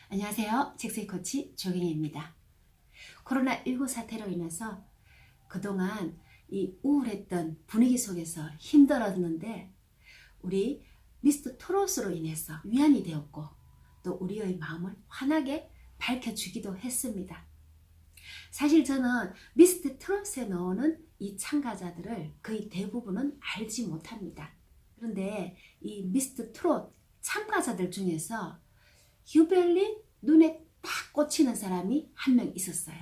안녕하세요. 책세 코치 조경희입니다. 코로나19 사태로 인해서 그동안 이 우울했던 분위기 속에서 힘들었는데 우리 미스터 트롯으로 인해서 위안이 되었고 또 우리의 마음을 환하게 밝혀주기도 했습니다. 사실 저는 미스터 트롯에 나오는 이 참가자들을 거의 대부분은 알지 못합니다. 그런데 이 미스터 트롯 참가자들 중에서 유별리 눈에 딱 꽂히는 사람이 한 명 있었어요.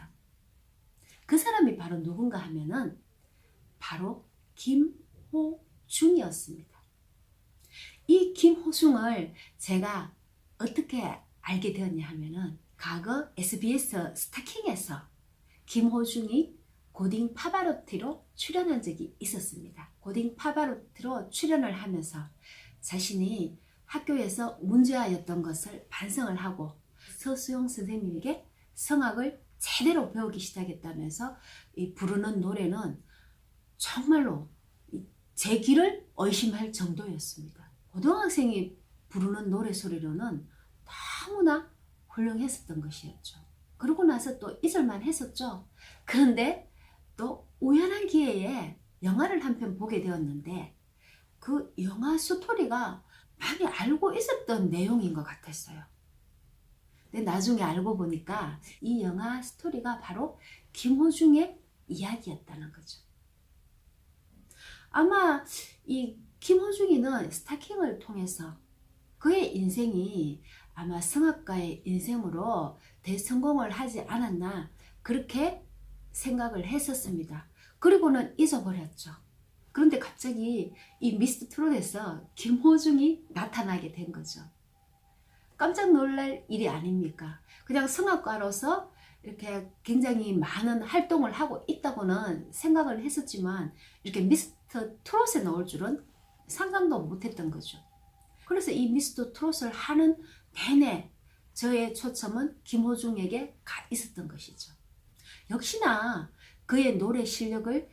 그 사람이 바로 누군가 하면은 바로 김호중이었습니다. 이 김호중을 제가 어떻게 알게 되었냐 하면은 과거 SBS 스타킹에서 김호중이 고딩 파바로티로 출연한 적이 있었습니다. 고딩 파바로티로 출연을 하면서 자신이 학교에서 문제아였던 것을 반성을 하고 서수용 선생님에게 성악을 제대로 배우기 시작했다면서 이 부르는 노래는 정말로 제 귀를 의심할 정도였습니다. 고등학생이 부르는 노래 소리로는 너무나 훌륭했었던 것이었죠. 그러고 나서 또 잊을만 했었죠. 그런데 또 우연한 기회에 영화를 한 편 보게 되었는데 그 영화 스토리가 많이 알고 있었던 내용인 것 같았어요. 근데 나중에 알고 보니까 이 영화 스토리가 바로 김호중의 이야기였다는 거죠. 아마 이 김호중이는 스타킹을 통해서 그의 인생이 아마 성악가의 인생으로 대성공을 하지 않았나 그렇게 생각을 했었습니다. 그리고는 잊어버렸죠. 그런데 갑자기 이 미스터 트롯에서 김호중이 나타나게 된 거죠. 깜짝 놀랄 일이 아닙니까? 그냥 성악가로서 이렇게 굉장히 많은 활동을 하고 있다고는 생각을 했었지만 이렇게 미스터 트롯에 나올 줄은 상상도 못했던 거죠. 그래서 이 미스터 트롯을 하는 내내 저의 초점은 김호중에게 가 있었던 것이죠. 역시나 그의 노래 실력을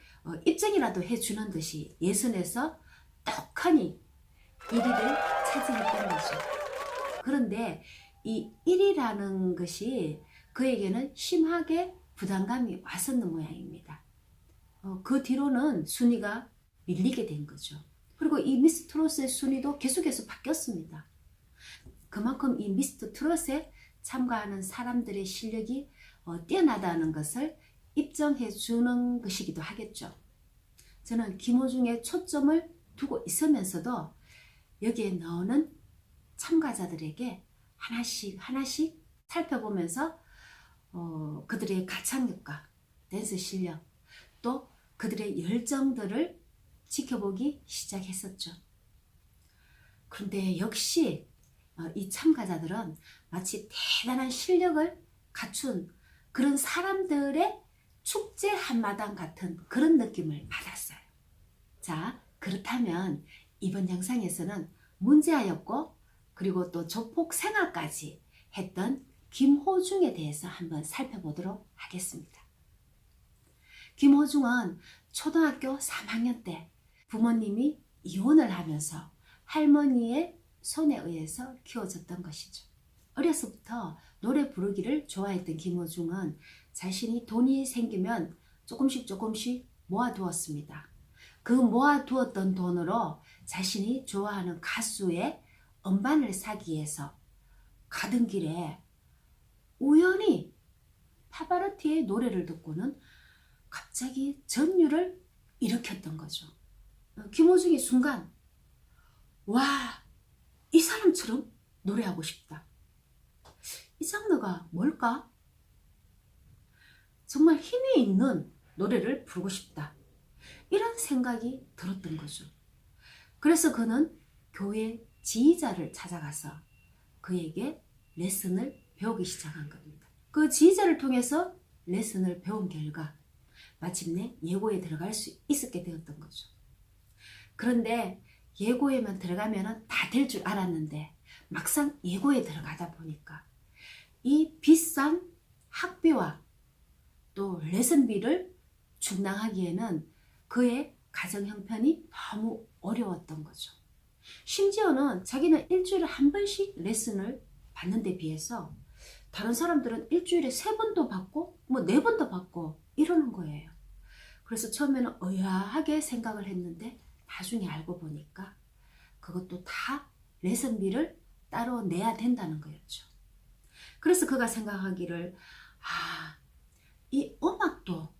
입증이라도 해주는 듯이 예선에서 떡하니 1위를 차지했던 거죠. 그런데 이 1위라는 것이 그에게는 심하게 부담감이 왔었는 모양입니다. 그 뒤로는 순위가 밀리게 된 거죠. 그리고 이 미스터 트롯의 순위도 계속해서 바뀌었습니다. 그만큼 이 미스터 트롯에 참가하는 사람들의 실력이 뛰어나다는 것을 입증해 주는 것이기도 하겠죠. 저는 김호중의 초점을 두고 있으면서도 여기에 나오는 참가자들에게 하나씩 살펴보면서 그들의 가창력과 댄스 실력 또 그들의 열정들을 지켜보기 시작했었죠. 그런데 역시 이 참가자들은 마치 대단한 실력을 갖춘 그런 사람들의 축제 한마당 같은 그런 느낌을 받았어요. 자, 그렇다면 이번 영상에서는 문제아였고 그리고 또 조폭 생활까지 했던 김호중에 대해서 한번 살펴보도록 하겠습니다. 김호중은 초등학교 3학년 때 부모님이 이혼을 하면서 할머니의 손에 의해서 키워졌던 것이죠. 어려서부터 노래 부르기를 좋아했던 김호중은 자신이 돈이 생기면 조금씩 모아두었습니다. 그 모아두었던 돈으로 자신이 좋아하는 가수의 음반을 사기 위해서 가던 길에 우연히 파바로티의 노래를 듣고는 갑자기 전율을 일으켰던 거죠. 김호중이 순간 와, 이 사람처럼 노래하고 싶다. 이 장르가 뭘까? 정말 힘이 있는 노래를 부르고 싶다. 이런 생각이 들었던 거죠. 그래서 그는 교회 지휘자를 찾아가서 그에게 레슨을 배우기 시작한 겁니다. 그 지휘자를 통해서 레슨을 배운 결과 마침내 예고에 들어갈 수 있게 되었던 거죠. 그런데 예고에만 들어가면 다 될 줄 알았는데 막상 예고에 들어가다 보니까 이 비싼 학비와 또 레슨비를 충당하기에는 그의 가정 형편이 너무 어려웠던 거죠. 심지어는 자기는 일주일에 한 번씩 레슨을 받는 데 비해서 다른 사람들은 일주일에 3번도 받고 뭐 4번도 받고 이러는 거예요. 그래서 처음에는 의아하게 생각을 했는데 나중에 알고 보니까 그것도 다 레슨비를 따로 내야 된다는 거였죠. 그래서 그가 생각하기를 이 음악도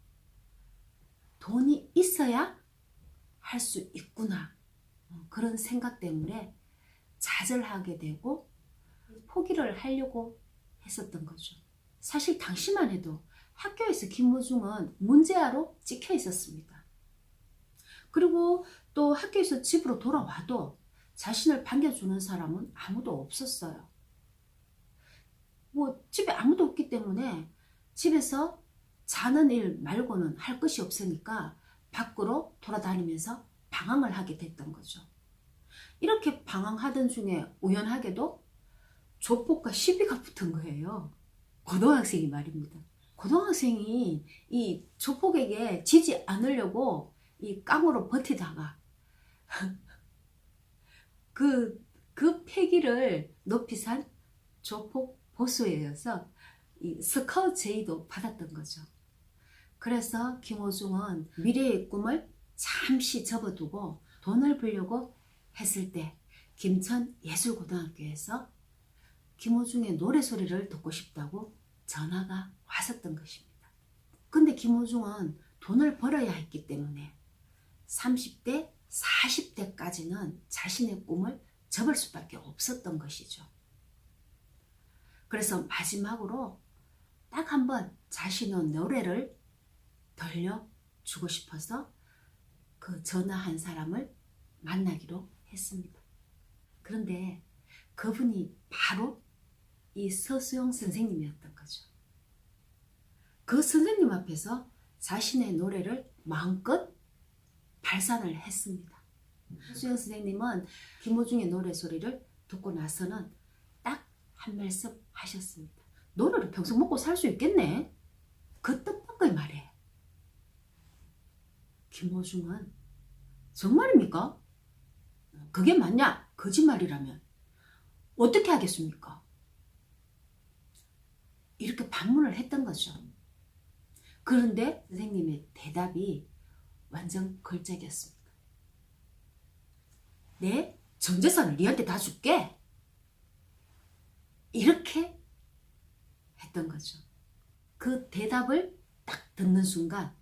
돈이 있어야 할 수 있구나. 그런 생각 때문에 좌절하게 되고 포기를 하려고 했었던 거죠. 사실 당시만 해도 학교에서 김호중은 문제아로 찍혀 있었습니다. 그리고 또 학교에서 집으로 돌아와도 자신을 반겨주는 사람은 아무도 없었어요. 뭐 집에 아무도 없기 때문에 집에서 자는 일 말고는 할 것이 없으니까 밖으로 돌아다니면서 방황을 하게 됐던 거죠. 이렇게 방황하던 중에 우연하게도 조폭과 시비가 붙은 거예요. 고등학생이 말입니다. 고등학생이 이 조폭에게 지지 않으려고 이 깡으로 버티다가 그 패기를 높이 산 조폭 보수에 의해서 이 스카우트 제의도 받았던 거죠. 그래서 김호중은 미래의 꿈을 잠시 접어두고 돈을 벌려고 했을 때 김천예술고등학교에서 김호중의 노래소리를 듣고 싶다고 전화가 왔었던 것입니다. 근데 김호중은 돈을 벌어야 했기 때문에 30대, 40대까지는 자신의 꿈을 접을 수밖에 없었던 것이죠. 그래서 마지막으로 딱 한 번 자신의 노래를 들려주고 싶어서 그 전화한 사람을 만나기로 했습니다. 그런데 그분이 바로 이 서수영 선생님이었던 거죠. 그 선생님 앞에서 자신의 노래를 마음껏 발산을 했습니다. 서수영 선생님은 김호중의 노래 소리를 듣고 나서는 딱 한 말씀 하셨습니다. 노래를 평생 먹고 살 수 있겠네. 그 뜻밖의 말에 김호중은 정말입니까? 그게 맞냐? 거짓말이라면 어떻게 하겠습니까? 이렇게 반문을 했던 거죠. 그런데 선생님의 대답이 완전 걸작이었습니다. 내 전 재산을 니한테 다 줄게. 이렇게 했던 거죠. 그 대답을 딱 듣는 순간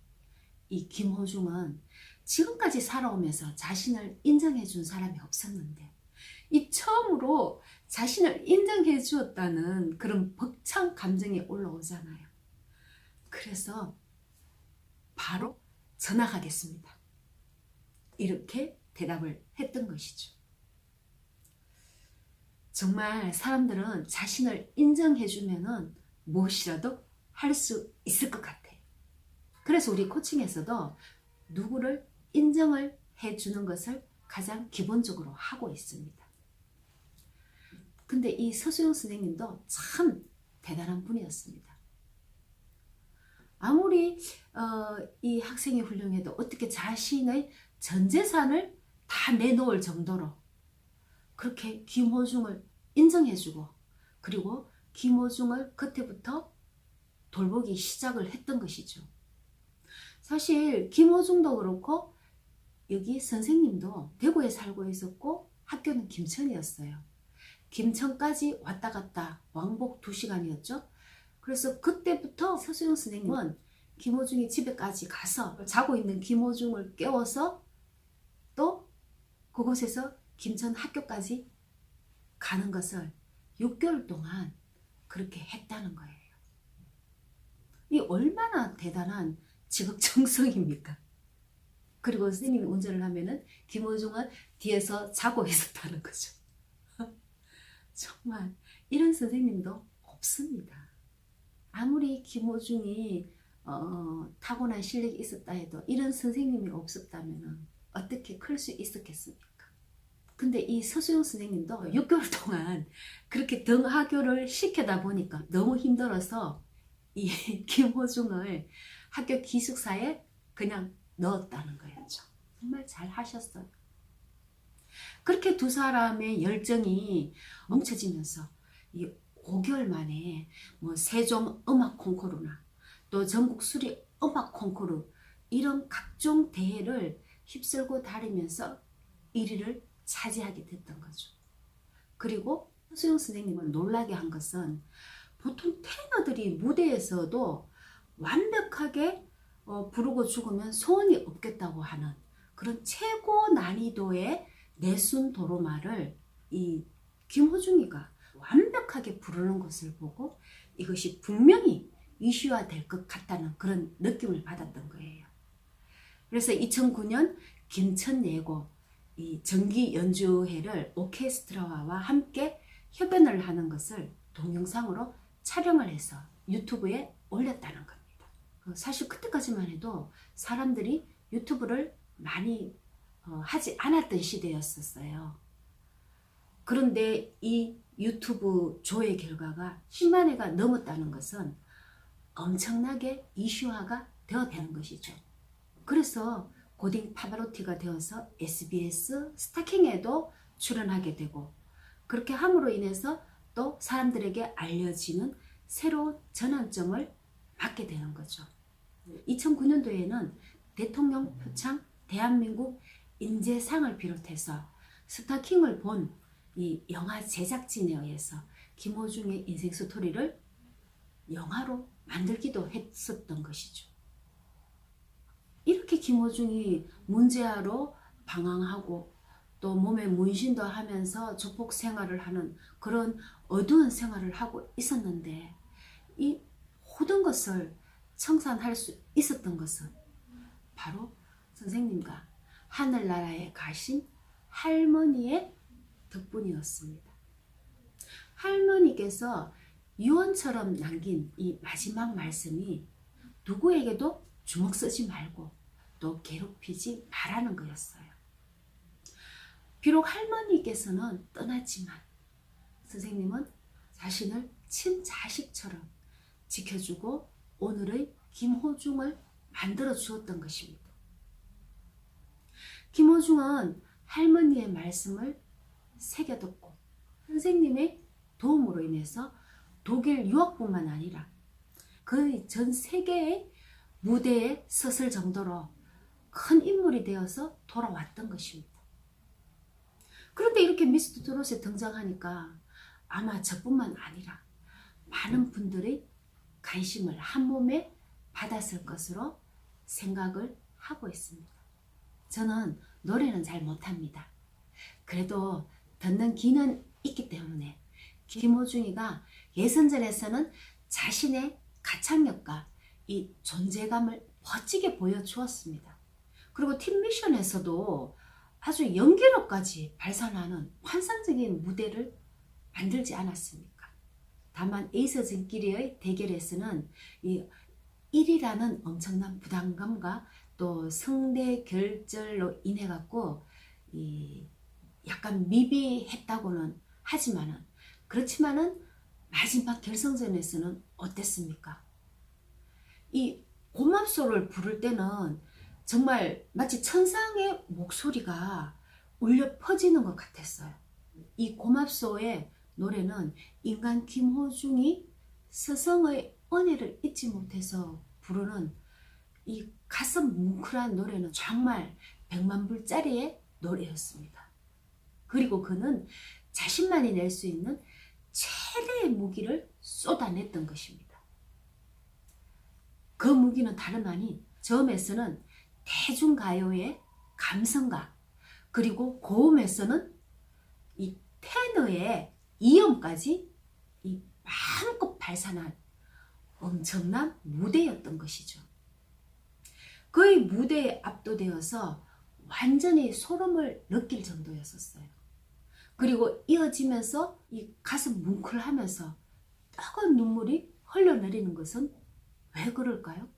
이 김호중은 지금까지 살아오면서 자신을 인정해 준 사람이 없었는데 이 처음으로 자신을 인정해 주었다는 그런 벅찬 감정이 올라오잖아요. 그래서 바로 전학하겠습니다. 이렇게 대답을 했던 것이죠. 정말 사람들은 자신을 인정해 주면은 무엇이라도 할 수 있을 것 같아요. 그래서 우리 코칭에서도 누구를 인정을 해주는 것을 가장 기본적으로 하고 있습니다. 근데 이 서수영 선생님도 참 대단한 분이었습니다. 아무리 이 학생이 훌륭해도 어떻게 자신의 전 재산을 다 내놓을 정도로 그렇게 김호중을 인정해주고 그리고 김호중을 그때부터 돌보기 시작을 했던 것이죠. 사실 김호중도 그렇고 여기 선생님도 대구에 살고 있었고 학교는 김천이었어요. 김천까지 왔다 갔다 왕복 2시간이었죠. 그래서 그때부터 서수영 선생님은 김호중이 집에까지 가서 자고 있는 김호중을 깨워서 또 그곳에서 김천 학교까지 가는 것을 6개월 동안 그렇게 했다는 거예요. 이 얼마나 대단한 지극정성입니까? 그리고 선생님이 운전을 하면은 김호중은 뒤에서 자고 있었다는 거죠. 정말 이런 선생님도 없습니다. 아무리 김호중이 타고난 실력이 있었다 해도 이런 선생님이 없었다면 어떻게 클 수 있었겠습니까? 근데 이 서수영 선생님도 6개월 동안 그렇게 등하교를 시켜다 보니까 너무 힘들어서 이 김호중을 학교 기숙사에 그냥 넣었다는 거였죠. 정말 잘 하셨어요. 그렇게 두 사람의 열정이 뭉쳐지면서 이 5개월 만에 뭐 세종 음악 콩쿠르나 또 전국 수리 음악 콩쿠르 이런 각종 대회를 휩쓸고 다니면서 1위를 차지하게 됐던 거죠. 그리고 허수영 선생님을 놀라게 한 것은 보통 테너들이 무대에서도 완벽하게 부르고 죽으면 소원이 없겠다고 하는 그런 최고 난이도의 내순 도로마를 이 김호중이가 완벽하게 부르는 것을 보고 이것이 분명히 이슈화 될 것 같다는 그런 느낌을 받았던 거예요. 그래서 2009년 김천예고 이 정기 연주회를 오케스트라와 함께 협연을 하는 것을 동영상으로 촬영을 해서 유튜브에 올렸다는 겁니다. 사실 그때까지만 해도 사람들이 유튜브를 많이 하지 않았던 시대였었어요. 그런데 이 유튜브 조회 결과가 10만 회가 넘었다는 것은 엄청나게 이슈화가 되었다는 것이죠. 그래서 고딩 파바로티가 되어서 SBS 스타킹에도 출연하게 되고 그렇게 함으로 인해서 또 사람들에게 알려지는 새로운 전환점을 맞게 되는 거죠. 2009년도에는 대통령 표창 대한민국 인재상을 비롯해서 스타킹을 본 이 영화 제작진에 의해서 김호중의 인생 스토리를 영화로 만들기도 했었던 것이죠. 이렇게 김호중이 문제아로 방황하고 또 몸에 문신도 하면서 조폭 생활을 하는 그런 어두운 생활을 하고 있었는데 이 모든 것을 청산할 수 있었던 것은 바로 선생님과 하늘나라에 가신 할머니의 덕분이었습니다. 할머니께서 유언처럼 남긴 이 마지막 말씀이 누구에게도 주먹 쓰지 말고 또 괴롭히지 말라는 거였어요. 비록 할머니께서는 떠났지만 선생님은 자신을 친자식처럼 지켜주고 오늘의 김호중을 만들어 주었던 것입니다. 김호중은 할머니의 말씀을 새겨듣고 선생님의 도움으로 인해서 독일 유학뿐만 아니라 거의 전 세계의 무대에 섰을 정도로 큰 인물이 되어서 돌아왔던 것입니다. 그런데 이렇게 미스터 트롯에 등장하니까 아마 저뿐만 아니라 많은 분들이 관심을 한 몸에 받았을 것으로 생각을 하고 있습니다. 저는 노래는 잘 못합니다. 그래도 듣는 귀는 있기 때문에 김호중이가 예선전에서는 자신의 가창력과 이 존재감을 멋지게 보여주었습니다. 그리고 팀 미션에서도 아주 연기력까지 발산하는 환상적인 무대를 만들지 않았습니까? 다만 에이서진끼리의 대결에서는 이 1위라는 엄청난 부담감과 또 성대 결절로 인해 갖고 약간 미비했다고는 하지만은 그렇지만은 마지막 결승전에서는 어땠습니까? 이 고맙소를 부를 때는 정말 마치 천상의 목소리가 울려 퍼지는 것 같았어요. 이 고맙소의 노래는 인간 김호중이 스승의 은혜를 잊지 못해서 부르는 이 가슴 뭉클한 노래는 정말 100만 불짜리의 노래였습니다. 그리고 그는 자신만이 낼 수 있는 최대의 무기를 쏟아냈던 것입니다. 그 무기는 다름 아닌 저음에서는 대중가요의 감성과 그리고 고음에서는 이 테너의 이음까지 이 마음껏 발산한 엄청난 무대였던 것이죠. 그의 무대에 압도되어서 완전히 소름을 느낄 정도였었어요. 그리고 이어지면서 이 가슴 뭉클하면서 뜨거운 눈물이 흘러내리는 것은 왜 그럴까요?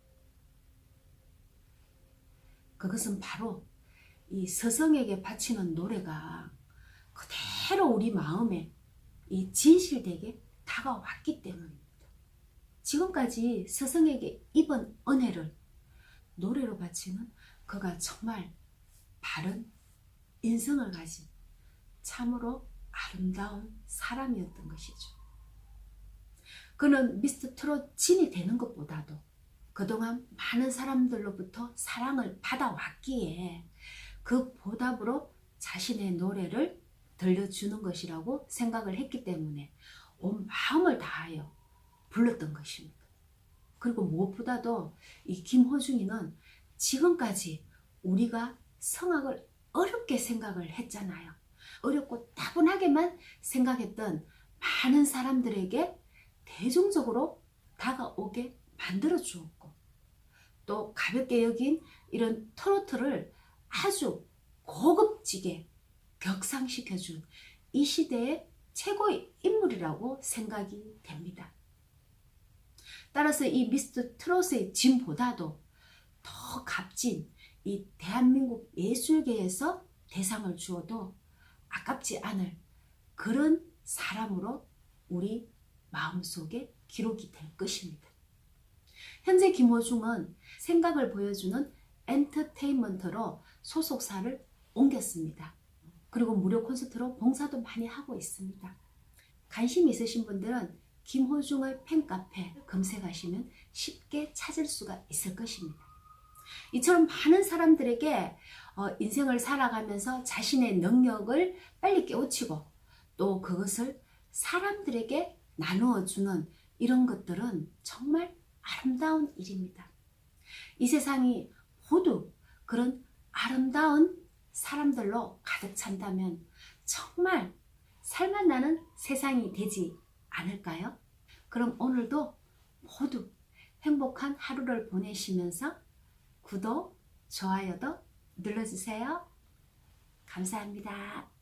그것은 바로 이 스승에게 바치는 노래가 그대로 우리 마음에 이 진실되게 다가왔기 때문입니다. 지금까지 스승에게 입은 은혜를 노래로 바치는 그가 정말 바른 인성을 가진 참으로 아름다운 사람이었던 것이죠. 그는 미스터 트롯 진이 되는 것보다도 그동안 많은 사람들로부터 사랑을 받아왔기에 그 보답으로 자신의 노래를 들려주는 것이라고 생각을 했기 때문에 온 마음을 다하여 불렀던 것입니다. 그리고 무엇보다도 이 김호중이는 지금까지 우리가 성악을 어렵게 생각을 했잖아요. 어렵고 따분하게만 생각했던 많은 사람들에게 대중적으로 다가오게 만들어 주었고, 또 가볍게 여긴 이런 트로트를 아주 고급지게 격상시켜준 이 시대의 최고의 인물이라고 생각이 됩니다. 따라서 이 미스터 트롯의 진보다도 더 값진 이 대한민국 예술계에서 대상을 주어도 아깝지 않을 그런 사람으로 우리 마음속에 기록이 될 것입니다. 현재 김호중은 생각을 보여주는 엔터테인먼트로 소속사를 옮겼습니다. 그리고 무료 콘서트로 봉사도 많이 하고 있습니다. 관심 있으신 분들은 김호중의 팬카페 검색하시면 쉽게 찾을 수가 있을 것입니다. 이처럼 많은 사람들에게 인생을 살아가면서 자신의 능력을 빨리 깨우치고 또 그것을 사람들에게 나누어 주는 이런 것들은 정말 아름다운 일입니다. 이 세상이 모두 그런 아름다운 사람들로 가득 찬다면 정말 살맛 나는 세상이 되지 않을까요? 그럼 오늘도 모두 행복한 하루를 보내시면서 구독, 좋아요도 눌러주세요. 감사합니다.